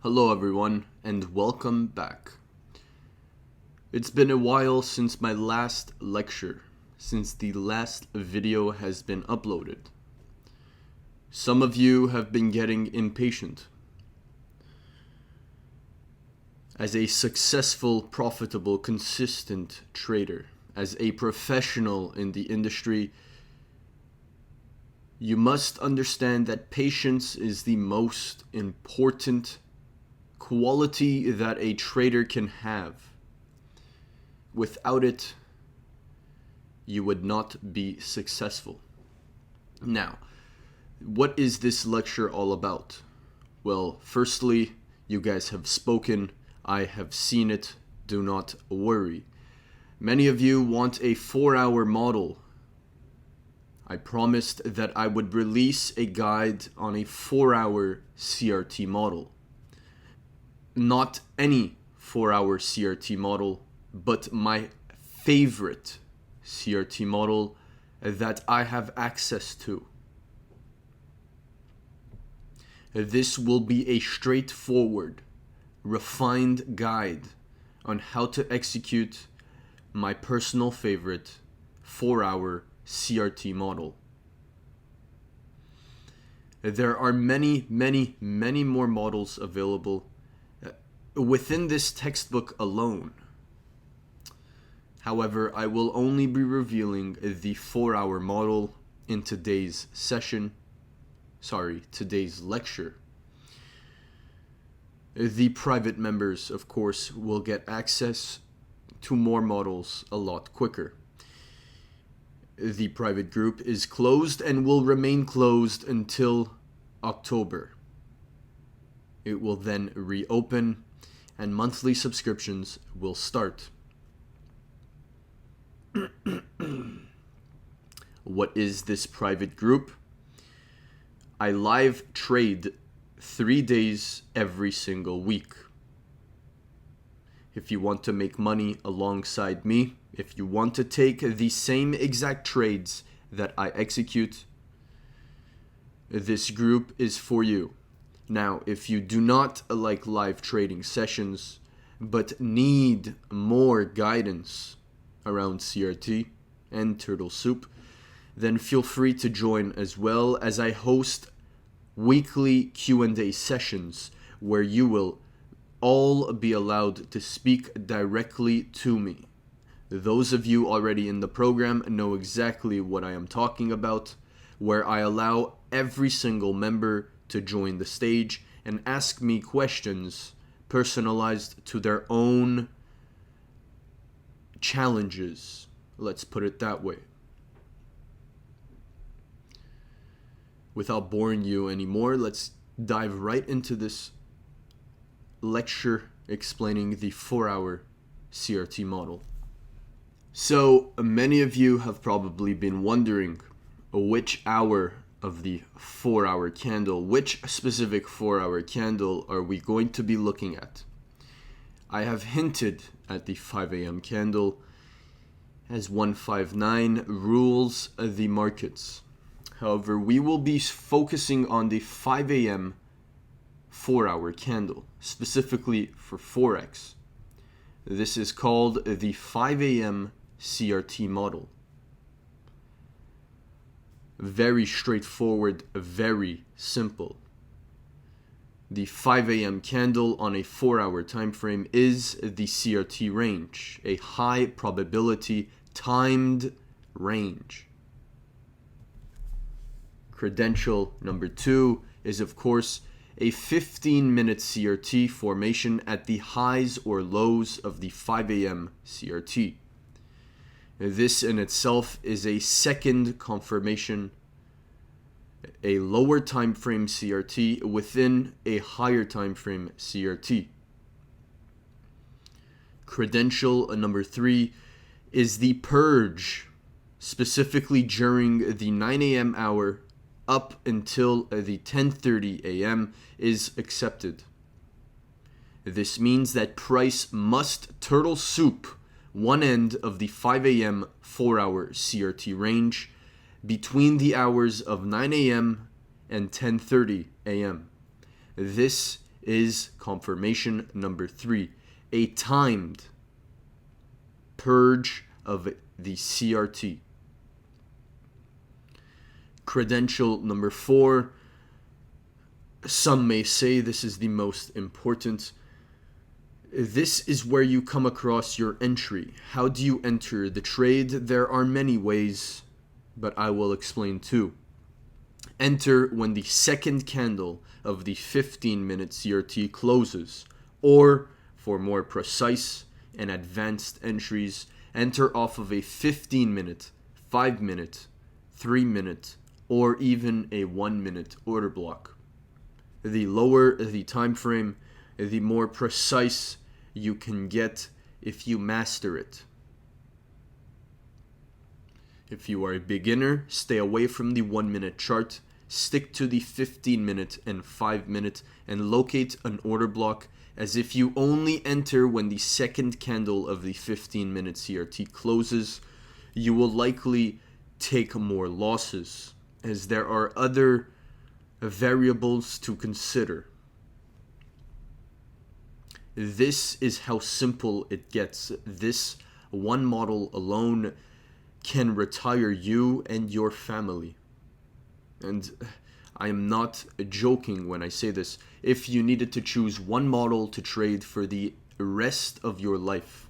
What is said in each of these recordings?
Hello everyone, and welcome back. It's been a while since my last lecture, since the last video has been uploaded. Some of you have been getting impatient. As a successful, profitable, consistent trader, as a professional in the industry, you must understand that patience is the most important quality that a trader can have. Without it, you would not be successful. Now, what is this lecture all about? Well, firstly, you guys have spoken. I have seen it. Do not worry. Many of you want a 4-hour model. I promised that I would release a guide on a 4-hour CRT model. Not any 4-hour CRT model, but my favorite CRT model that I have access to. This will be a straightforward, refined guide on how to execute my personal favorite 4-hour CRT model. There are many more models available within this textbook alone. However, I will only be revealing the 4-hour model in today's lecture. The private members, of course, will get access to more models a lot quicker. The private group is closed and will remain closed until October. It will then reopen and monthly subscriptions will start. What is this private group? I live trade 3 days every single week. If you want to make money alongside me, if you want to take the same exact trades that I execute, this group is for you. Now, if you do not like live trading sessions, but need more guidance around CRT and Turtle Soup, then feel free to join as well, as I host weekly Q&A sessions where you will all be allowed to speak directly to me. Those of you already in the program know exactly what I am talking about, where I allow every single member to join the stage and ask me questions personalized to their own challenges. Let's put it that way. Without boring you anymore, let's dive right into this lecture explaining the 4-hour CRT model. So many of you have probably been wondering which hour of the 4-hour candle, which specific 4-hour candle are we going to be looking at? I have hinted at the 5 a.m. candle, as 159 rules the markets. However, we will be focusing on the 5 a.m. 4-hour candle, specifically for Forex. This is called the 5 a.m. CRT model. Very straightforward, very simple. The 5 a.m. candle on a 4-hour time frame is the CRT range, a high probability timed range. Credential number 2 is, of course, a 15-minute CRT formation at the highs or lows of the 5 a.m. CRT. This in itself is a second confirmation, a lower time frame CRT within a higher time frame CRT. Credential number 3 is the purge, specifically during the 9 a.m. hour up until the 10:30 a.m. is accepted. This means that price must turtle soup one end of the 5 a.m. 4-hour CRT range between the hours of 9 a.m. and 10:30 a.m. This is confirmation number 3, a timed purge of the CRT. Credential number 4, some may say this is the most important. This is where you come across your entry. How do you enter the trade? There are many ways, but I will explain two. Enter when the second candle of the 15-minute CRT closes, or for more precise and advanced entries, enter off of a 15-minute, 5-minute, 3-minute, or even a 1-minute order block. The lower the time frame, the more precise you can get if you master it. If you are a beginner, stay away from the 1-minute chart, stick to the 15-minute and 5-minute, and locate an order block as if you only enter when the second candle of the 15-minute CRT closes. You will likely take more losses, as there are other variables to consider. This is how simple it gets. This one model alone can retire you and your family. And I am not joking when I say this. If you needed to choose one model to trade for the rest of your life,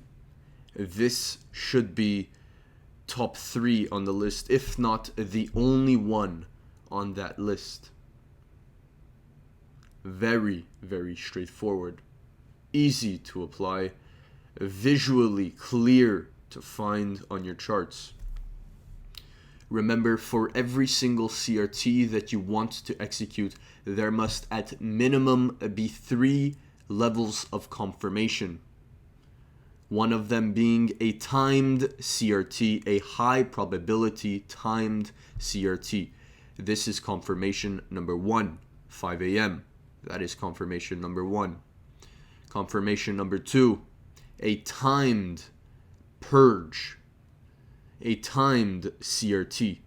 this should be top 3 on the list, if not the only one on that list. Very, very straightforward. Easy to apply, visually clear to find on your charts. Remember, for every single CRT that you want to execute, there must at minimum be 3 levels of confirmation. One of them being a timed CRT, a high probability timed CRT. This is confirmation number 1, 5 a.m. That is confirmation number 1. Confirmation number 2, a timed purge, a timed CRT.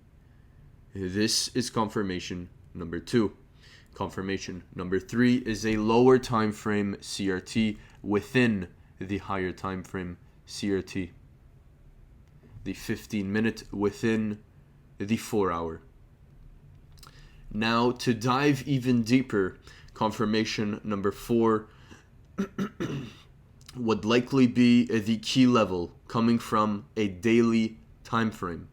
This is confirmation number 2. Confirmation number 3 is a lower time frame CRT within the higher time frame CRT. The 15-minute within the 4-hour. Now, to dive even deeper, confirmation number 4 would likely be the key level coming from a daily time frame.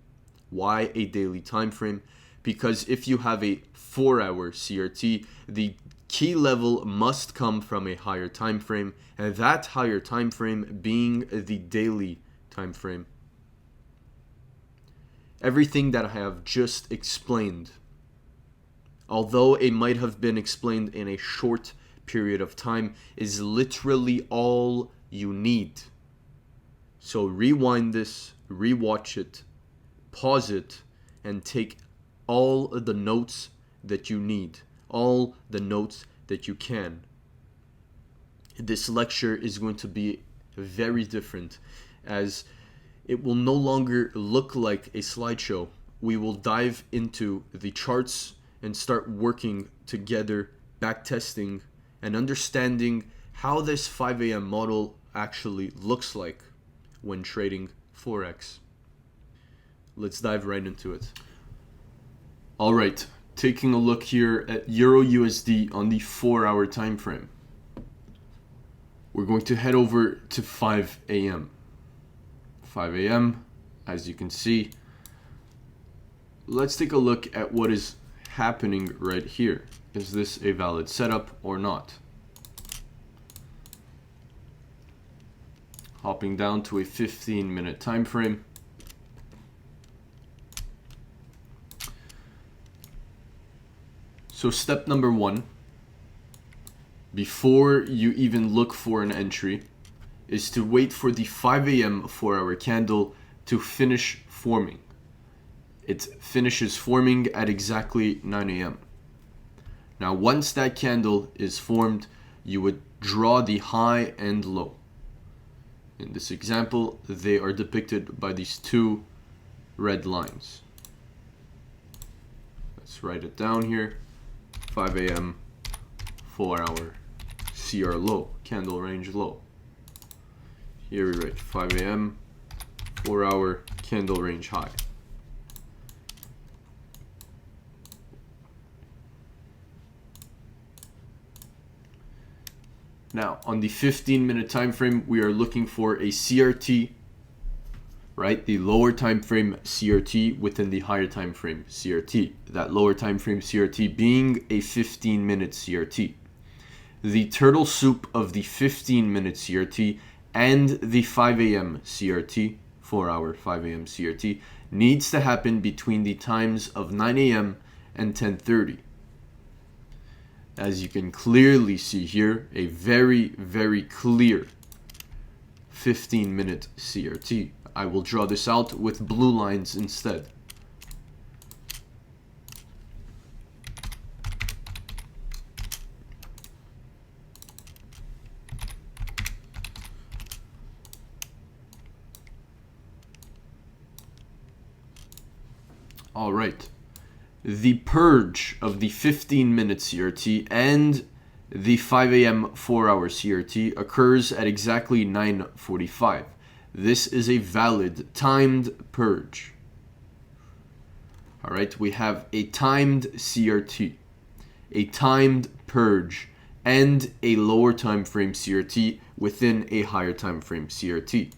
Why a daily time frame? Because if you have a 4-hour CRT, the key level must come from a higher time frame, and that higher time frame being the daily time frame. Everything that I have just explained, although it might have been explained in a short period of time, is literally all you need. So rewind this, rewatch it, pause it, and take all of the notes that you need, all the notes that you can. This lecture is going to be very different, as it will no longer look like a slideshow. We will dive into the charts and start working together, backtesting, and understanding how this 5 a.m. model actually looks like when trading Forex. Let's dive right into it. All right, taking a look here at EURUSD on the 4-hour time frame. We're going to head over to 5 a.m. 5 a.m., as you can see. Let's take a look at what is happening right here. Is this a valid setup or not? Hopping down to a 15-minute time frame. So step number 1, before you even look for an entry, is to wait for the 5 a.m. 4-hour candle to finish forming. It finishes forming at exactly 9 a.m. Now, once that candle is formed, you would draw the high and low. In this example, they are depicted by these 2 red lines. Let's write it down here. 5 a.m. 4-hour see our low, candle range low. Here we write 5 a.m., 4-hour candle range high. Now, on the 15-minute time frame, we are looking for a CRT, right? The lower time frame CRT within the higher time frame CRT. That lower time frame CRT being a 15-minute CRT. The turtle soup of the 15-minute CRT and the 5 a.m. CRT, 4-hour 5 a.m. CRT, needs to happen between the times of 9 a.m. and 10:30. As you can clearly see here, a very, very clear 15-minute CRT. I will draw this out with blue lines instead. All right. The purge of the 15-minute CRT and the 5 a.m. 4-hour CRT occurs at exactly 9:45. This is a valid timed purge. All right, we have a timed CRT, a timed purge, and a lower time frame CRT within a higher time frame CRT.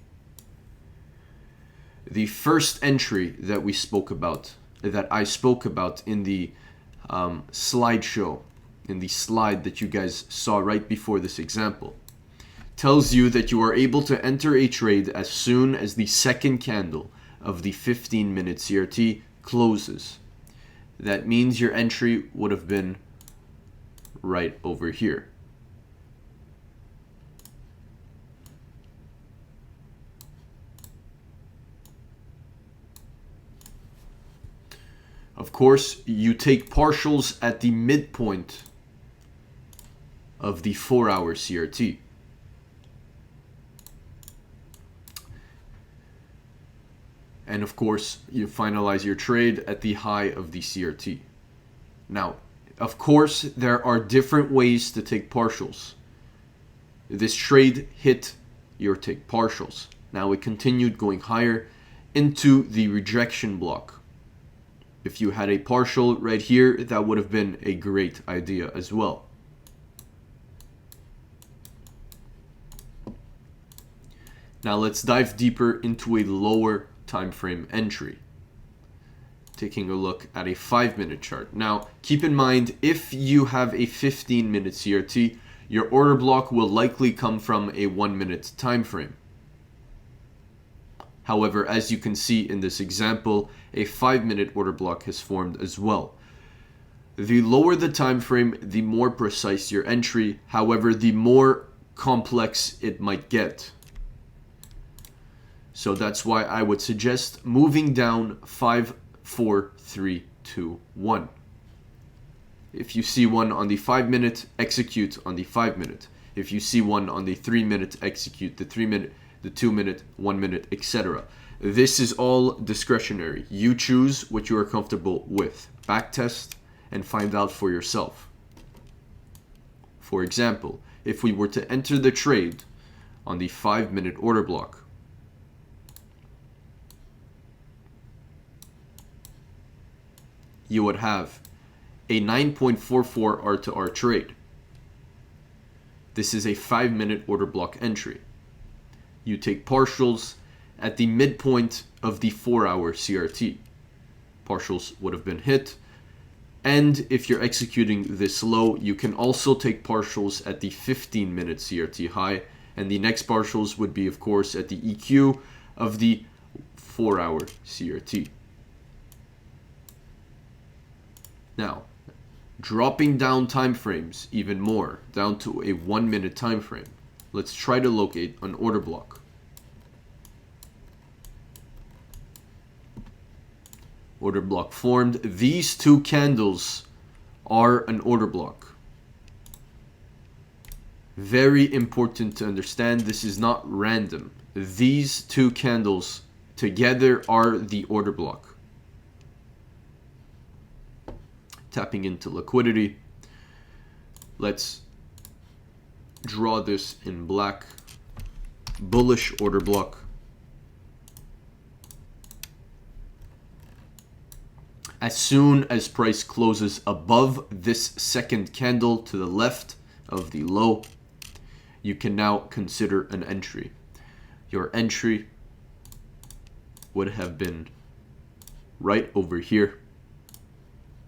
The first entry that we spoke about, that I spoke about in the slideshow, in the slide that you guys saw right before this example, tells you that you are able to enter a trade as soon as the second candle of the 15-minute CRT closes. That means your entry would have been right over here. Of course, you take partials at the midpoint of the 4-hour CRT. And of course, you finalize your trade at the high of the CRT. Now, of course, there are different ways to take partials. This trade hit your take partials. Now it continued going higher into the rejection block. If you had a partial right here, that would have been a great idea as well. Now let's dive deeper into a lower time frame entry. Taking a look at a 5-minute chart. Now, keep in mind, if you have a 15-minute CRT, your order block will likely come from a 1-minute time frame. However, as you can see in this example, a 5-minute order block has formed as well. The lower the time frame, the more precise your entry. However, the more complex it might get. So that's why I would suggest moving down 5, 4, 3, 2, 1. If you see one on the 5-minute, execute on the 5-minute. If you see one on the 3-minute, execute the 3-minute, the 2-minute, 1-minute, etc. This is all discretionary. You choose what you are comfortable with. Backtest and find out for yourself. For example, if we were to enter the trade on the 5-minute order block, you would have a 9.44 R to R trade. This is a 5-minute order block entry. You take partials at the midpoint of the 4-hour CRT. Partials would have been hit. And if you're executing this low, you can also take partials at the 15-minute CRT high. And the next partials would be, of course, at the EQ of the 4-hour CRT. Now, dropping down time frames even more, down to a 1-minute time frame. Let's try to locate an order block. Order block formed. These two candles are an order block. Very important to understand, this is not random. These two candles together are the order block. Tapping into liquidity. Let's draw this in black. Bullish order block. As soon as price closes above this second candle to the left of the low, you can now consider an entry. Your entry would have been right over here.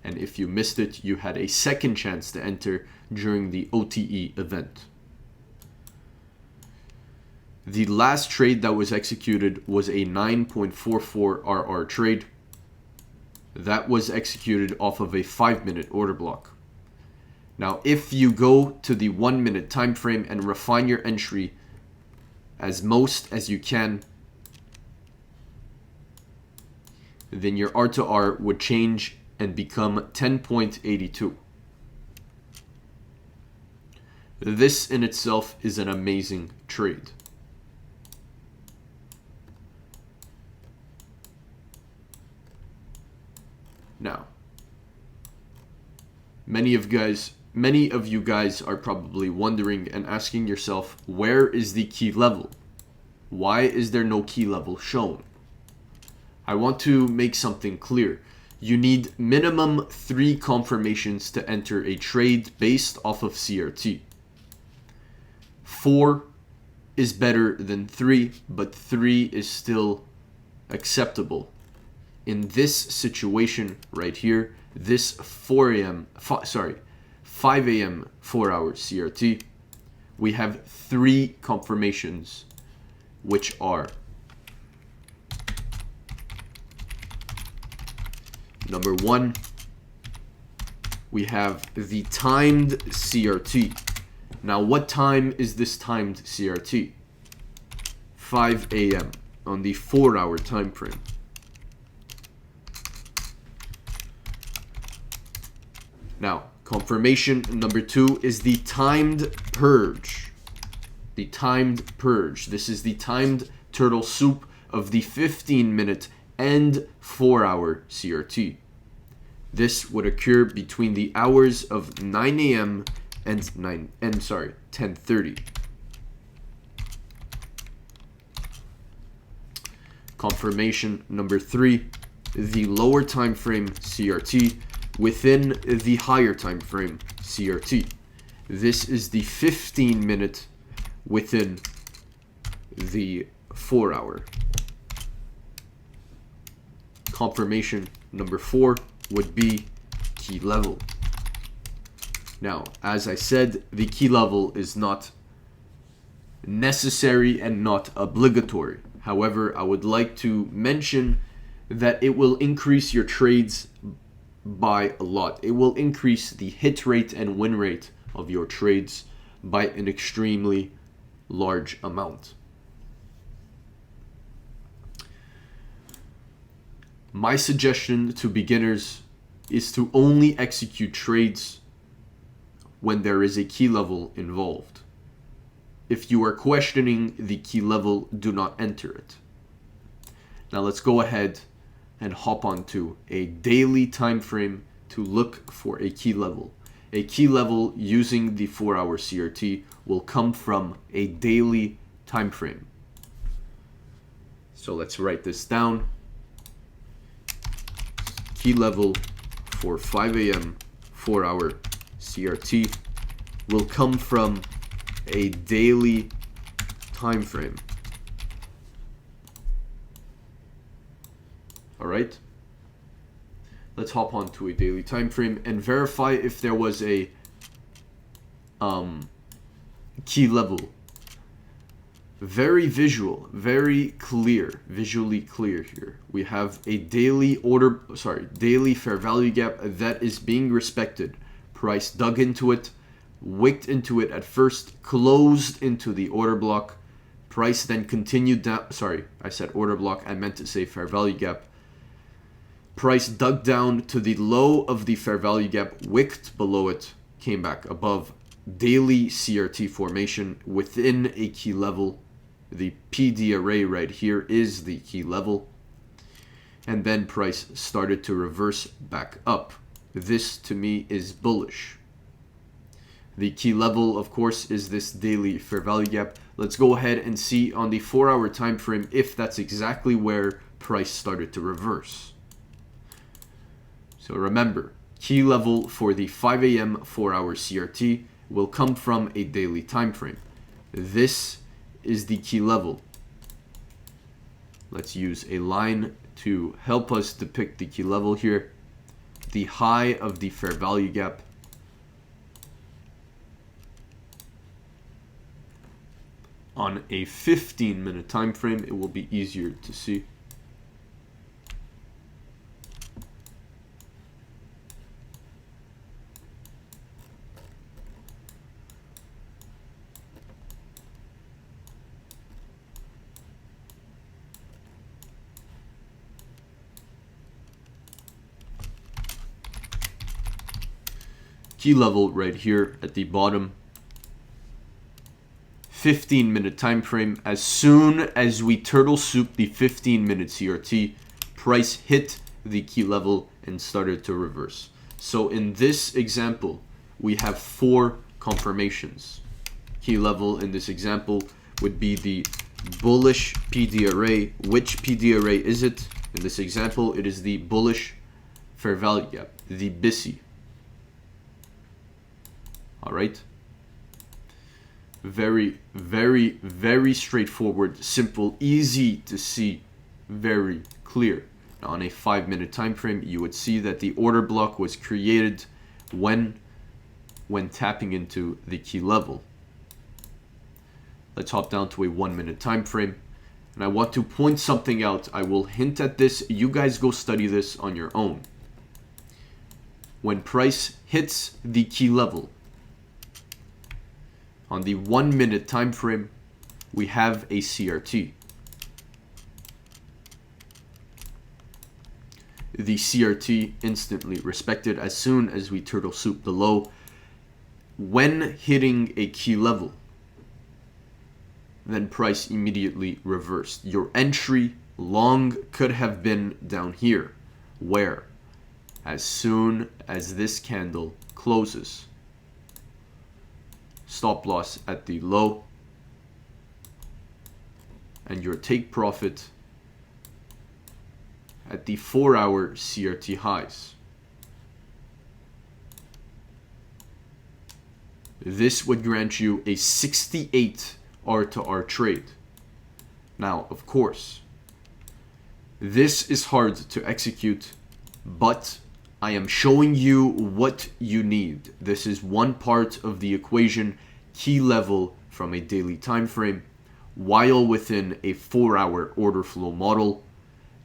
And if you missed it, you had a second chance to enter during the OTE event. The last trade that was executed was a 9.44 RR trade. That was executed off of a 5-minute order block. Now, if you go to the 1-minute time frame and refine your entry as most as you can, then your R to R would change and become 10.82. This in itself is an amazing trade. Now, many of you guys are probably wondering and asking yourself, where is the key level? Why is there no key level shown? I want to make something clear. You need minimum 3 confirmations to enter a trade based off of CRT. 4 is better than 3, but 3 is still acceptable. In this situation right here, this 5 a.m. 4-hour CRT, we have 3 confirmations, which are number 1, we have the timed CRT. Now, what time is this timed CRT? 5 a.m. on the 4-hour time frame. Now, confirmation number 2 is the timed purge. The timed purge. This is the timed turtle soup of the 15-minute and 4-hour CRT. This would occur between the hours of 9 a.m. and 10:30. Confirmation number 3, the lower time frame CRT within the higher time frame CRT. This is the 15-minute within the 4-hour. Confirmation number 4 would be key level. Now, as I said, the key level is not necessary and not obligatory. However, I would like to mention that it will increase your trades by a lot. It will increase the hit rate and win rate of your trades by an extremely large amount. My suggestion to beginners is to only execute trades when there is a key level involved. If you are questioning the key level, do not enter it. Now let's go ahead and hop onto a daily time frame to look for a key level. A key level using the 4-hour CRT will come from a daily time frame. So let's write this down. Key level for 5 a.m. 4-hour CRT will come from a daily time frame. All right, let's hop on to a daily time frame and verify if there was a key level. Very visual, very clear, visually clear here. We have a daily daily fair value gap that is being respected. Price dug into it, wicked into it at first, closed into the order block. Price then continued down. Sorry, I said order block. I meant to say fair value gap. Price dug down to the low of the fair value gap, wicked below it, came back above. Daily CRT formation within a key level. The PD array right here is the key level. And then price started to reverse back up. This to me is bullish. The key level, of course, is this daily fair value gap. Let's go ahead and see on the 4-hour time frame if that's exactly where price started to reverse. So remember, key level for the 5 a.m. 4-hour CRT will come from a daily time frame. This is the key level. Let's use a line to help us depict the key level here. The high of the fair value gap. On a 15-minute time frame, it will be easier to see. Key level right here at the bottom. 15-minute time frame. As soon as we turtle soup the 15-minute CRT, price hit the key level and started to reverse. So in this example, we have 4 confirmations. Key level in this example would be the bullish PD array. Which PD array is it? In this example, it is the bullish fair value gap, the BISI. All right. Very, very, very straightforward, simple, easy to see, very clear. Now, on a 5-minute time frame, you would see that the order block was created when tapping into the key level. Let's hop down to a 1-minute time frame. And I want to point something out. I will hint at this. You guys go study this on your own. When price hits the key level, on the 1-minute time frame, we have a CRT. The CRT instantly respected as soon as we turtle soup the low. When hitting a key level, then price immediately reversed. Your entry long could have been down here, where as soon as this candle closes, stop loss at the low, and your take profit at the 4-hour CRT highs. This would grant you a 68 R to R trade. Now, of course, this is hard to execute, but I am showing you what you need. This is one part of the equation, key level from a daily time frame. While within a 4-hour order flow model,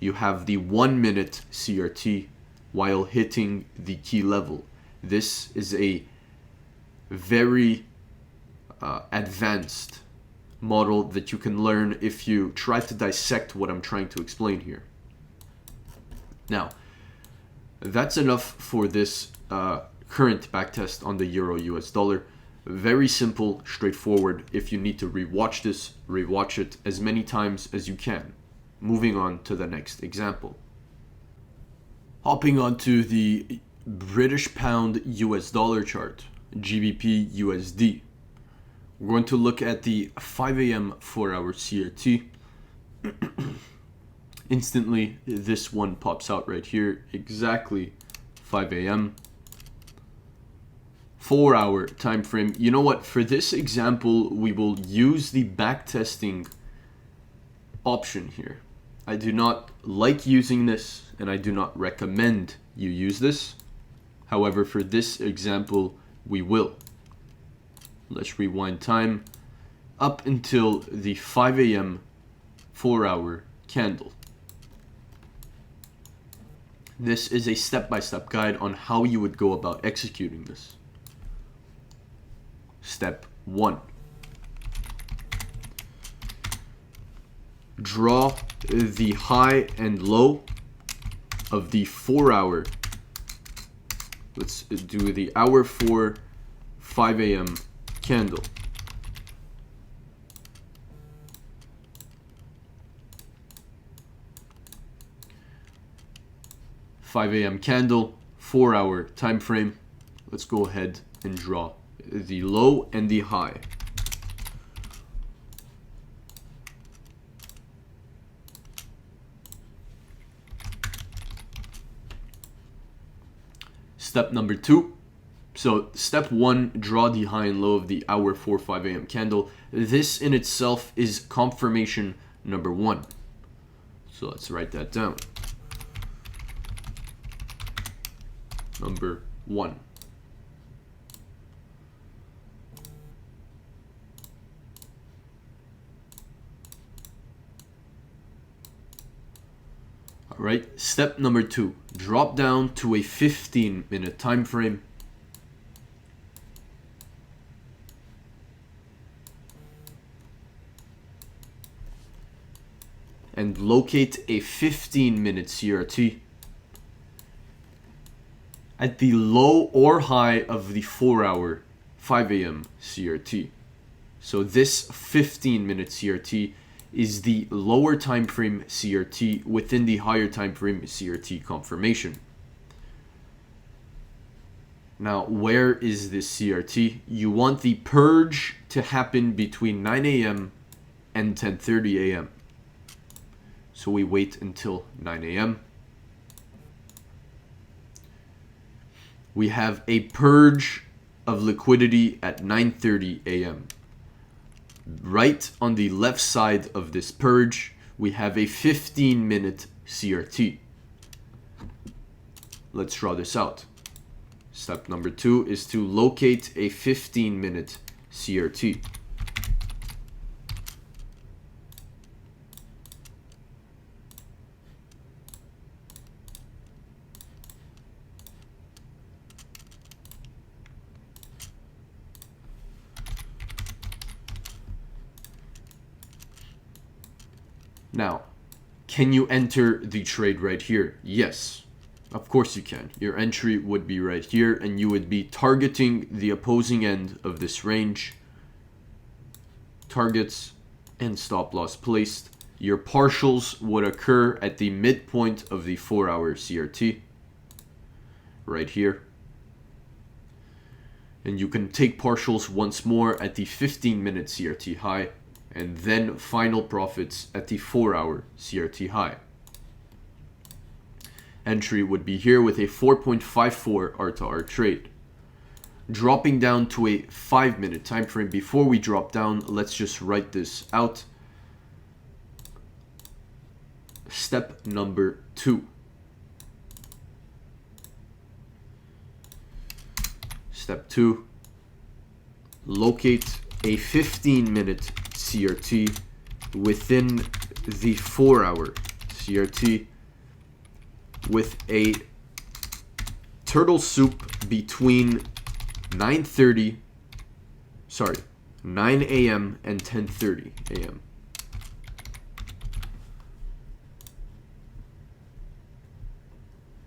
you have the 1-minute CRT while hitting the key level. This is a very advanced model that you can learn if you try to dissect what I'm trying to explain here. Now, that's enough for this current backtest on the Euro US dollar. Very simple, straightforward. If you need to rewatch this, rewatch it as many times as you can. Moving on to the next example. Hopping onto the British pound US dollar chart, GBPUSD. We're going to look at the 5 a.m. 4-hour CRT. Instantly, this one pops out right here, exactly 5 a.m. 4-hour time frame. You know what? For this example, we will use the backtesting option here. I do not like using this, and I do not recommend you use this. However, for this example, we will. Let's rewind time up until the 5 a.m. 4-hour candle. This is a step-by-step guide on how you would go about executing this. Step 1. Draw the high and low of the 4-hour. Let's do the hour 4, 5 a.m. candle. $5 a.m. candle, 4-hour time frame. Let's go ahead and draw the low and the high. Step number 2. So step 1, draw the high and low of the hour 4-5 a.m. candle. This in itself is confirmation number 1. So let's write that down. Number 1. All right, step number 2, drop down to a 15-minute time frame. And locate a 15-minute CRT at the low or high of the 4-hour 5 a.m. CRT. So this 15-minute CRT is the lower time frame CRT within the higher time frame CRT confirmation. Now, where is this CRT? You want the purge to happen between 9 a.m. and 10:30 a.m. So we wait until 9 a.m. We have a purge of liquidity at 9:30 a.m. Right on the left side of this purge, we have a 15-minute CRT. Let's draw this out. Step number 2 is to locate a 15-minute CRT. Now, can you enter the trade right here? Yes, of course you can. Your entry would be right here, and you would be targeting the opposing end of this range. Targets and stop loss placed. Your partials would occur at the midpoint of the 4-hour CRT, right here. And you can take partials once more at the 15-minute CRT high, and then final profits at the 4-hour CRT high. Entry would be here with a 4.54 R to R trade. Dropping down to a 5-minute time frame. Before we drop down, let's just write this out. Step number 2. Step 2. Locate a 15-minute CRT within the 4-hour CRT with a turtle soup between 9 a.m. and 10:30 a.m.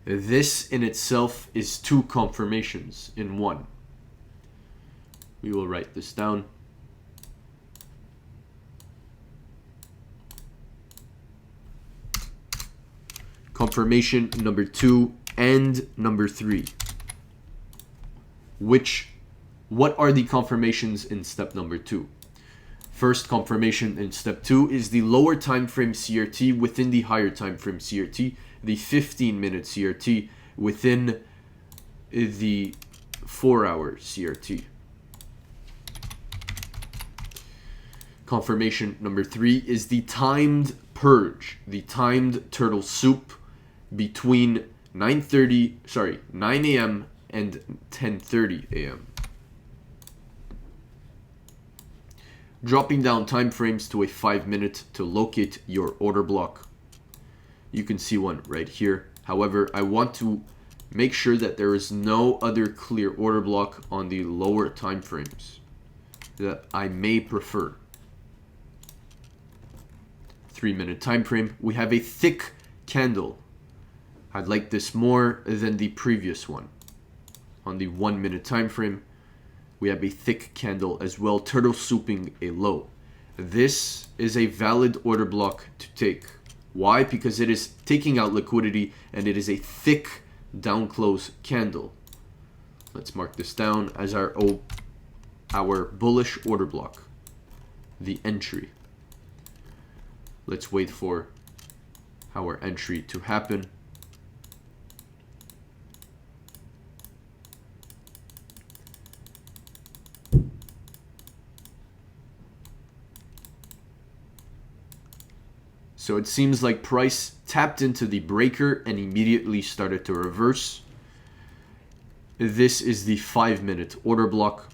This in itself is 2 confirmations in one. We will write this down. Confirmation number 2 and number 3. What are the confirmations in step number 2? First confirmation in step 2 is the lower time frame CRT within the higher time frame CRT, the 15-minute CRT within the 4-hour CRT. Confirmation number 3 is the timed purge, the timed turtle soup between 9 a.m. and 10:30 a.m. Dropping down time frames to a 5-minute to locate your order block. You can see one right here. However, I want to make sure that there is no other clear order block on the lower time frames that I may prefer. 3-minute time frame, we have a thick candle. I'd like this more than the previous one. On the 1-minute time frame, we have a thick candle as well, turtle souping a low. This is a valid order block to take. Why? Because it is taking out liquidity and it is a thick down close candle. Let's mark this down as our our bullish order block, the entry. Let's wait for our entry to happen. So it seems like price tapped into the breaker and immediately started to reverse. This is the 5-minute order block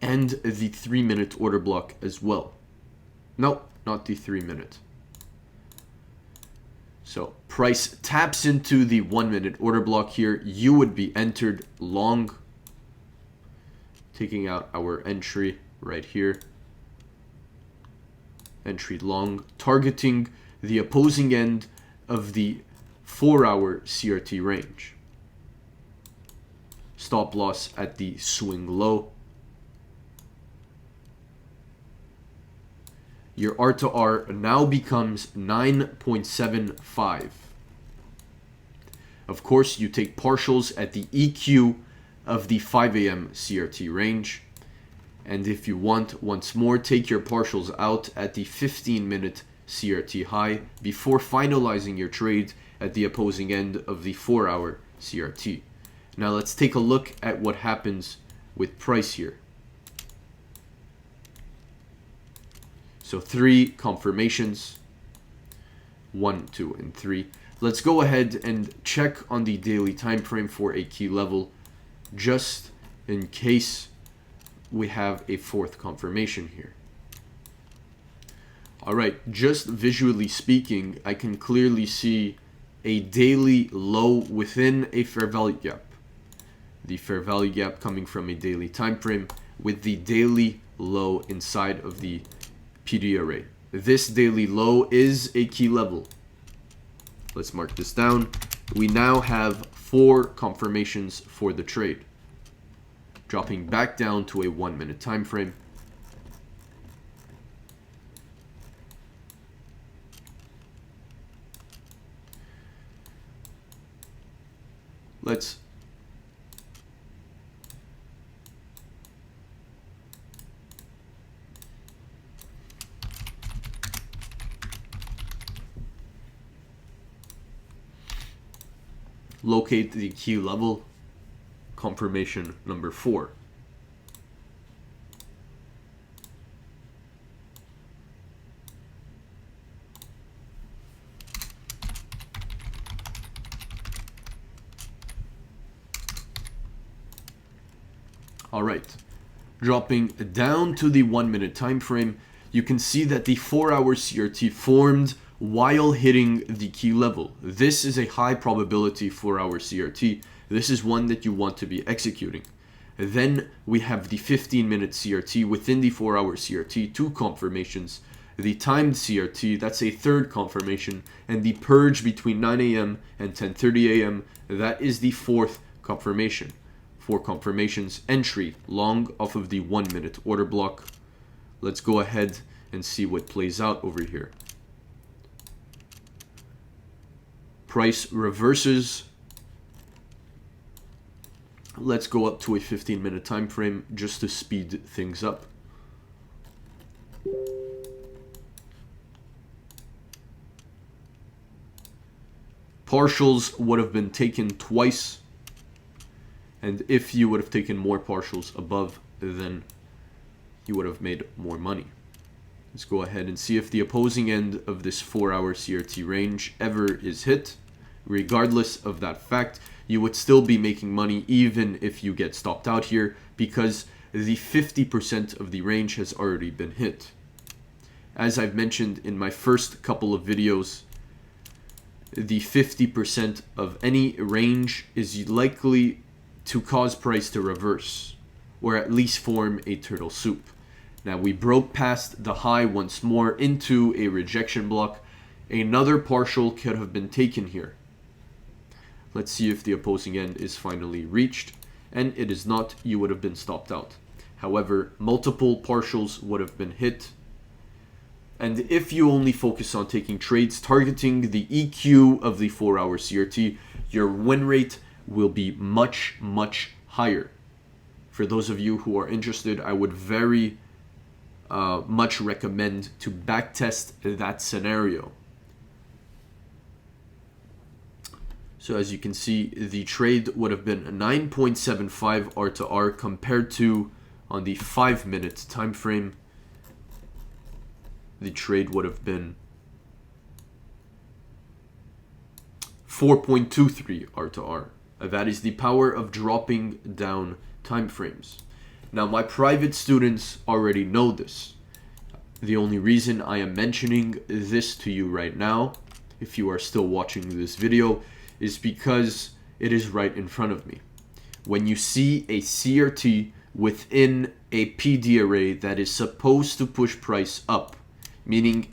and the 3-minute order block as well. No, not the 3-minute. So price taps into the 1-minute order block here. You would be entered long, taking out our entry right here. Entry long, targeting the opposing end of the 4-hour CRT range. Stop loss at the swing low. Your R to R now becomes 9.75. Of course, you take partials at the EQ of the 5 a.m. CRT range. And if you want, once more, take your partials out at the 15-minute CRT high before finalizing your trade at the opposing end of the 4-hour CRT. Now let's take a look at what happens with price here. So 3 confirmations, 1, 2, and 3. Let's go ahead and check on the daily time frame for a key level, just in case we have a 4th confirmation here. All right, just visually speaking, I can clearly see a daily low within a fair value gap. The fair value gap coming from a daily time frame with the daily low inside of the PD array. This daily low is a key level. Let's mark this down. We now have 4 confirmations for the trade. Dropping back down to a 1-minute time frame. Let's locate the key level, confirmation number 4. All right, dropping down to the 1-minute time frame, you can see that the 4-hour CRT formed while hitting the key level. This is a high probability 4-hour CRT. This is one that you want to be executing. Then we have the 15-minute CRT within the 4-hour CRT, 2 confirmations. The timed CRT, that's a 3rd confirmation. And the purge between 9 a.m. and 10:30 a.m., that is the 4th confirmation. 4 confirmations, entry long off of the 1-minute order block. Let's go ahead and see what plays out over here. Price reverses. Let's go up to a 15-minute time frame just to speed things up. Partials would have been taken twice. And if you would have taken more partials above, then you would have made more money. Let's go ahead and see if the opposing end of this 4-hour CRT range ever is hit. Regardless of that fact, you would still be making money even if you get stopped out here, because the 50% of the range has already been hit. As I've mentioned in my first couple of videos, the 50% of any range is likely to cause price to reverse, or at least form a turtle soup. Now we broke past the high once more into a rejection block. Another partial could have been taken here. Let's see if the opposing end is finally reached, and it is not. You would have been stopped out. However, multiple partials would have been hit. And if you only focus on taking trades targeting the EQ of the 4-hour CRT, your win rate will be much, much higher. For those of you who are interested, I would very much recommend to backtest that scenario. So as you can see, the trade would have been a 9.75 R to R compared to, on the 5-minute time frame, the trade would have been 4.23 R to R. That is the power of dropping down time frames. Now, my private students already know this. The only reason I am mentioning this to you right now, if you are still watching this video, is because it is right in front of me. When you see a CRT within a PD array that is supposed to push price up, meaning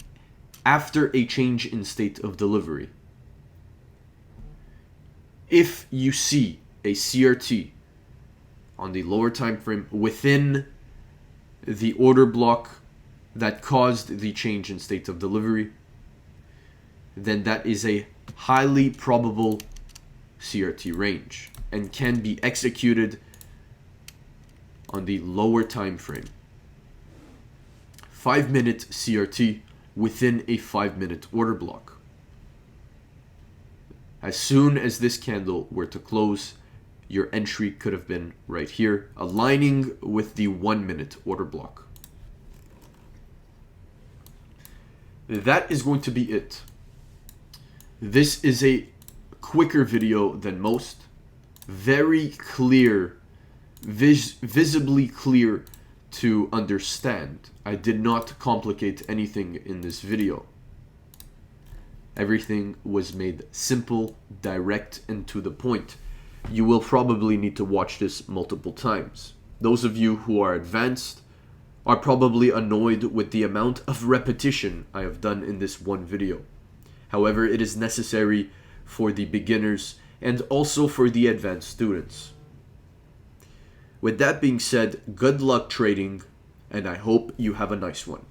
after a change in state of delivery, if you see a CRT on the lower time frame within the order block that caused the change in state of delivery, then that is a highly probable CRT range and can be executed on the lower time frame. 5-minute CRT within a 5-minute order block. As soon as this candle were to close, your entry could have been right here, aligning with the 1-minute order block. That is going to be it. This is a quicker video than most. Very clear, visibly clear to understand. I did not complicate anything in this video. Everything was made simple, direct, and to the point. You will probably need to watch this multiple times. Those of you who are advanced are probably annoyed with the amount of repetition I have done in this one video. However, it is necessary for the beginners and also for the advanced students. With that being said, good luck trading, and I hope you have a nice one.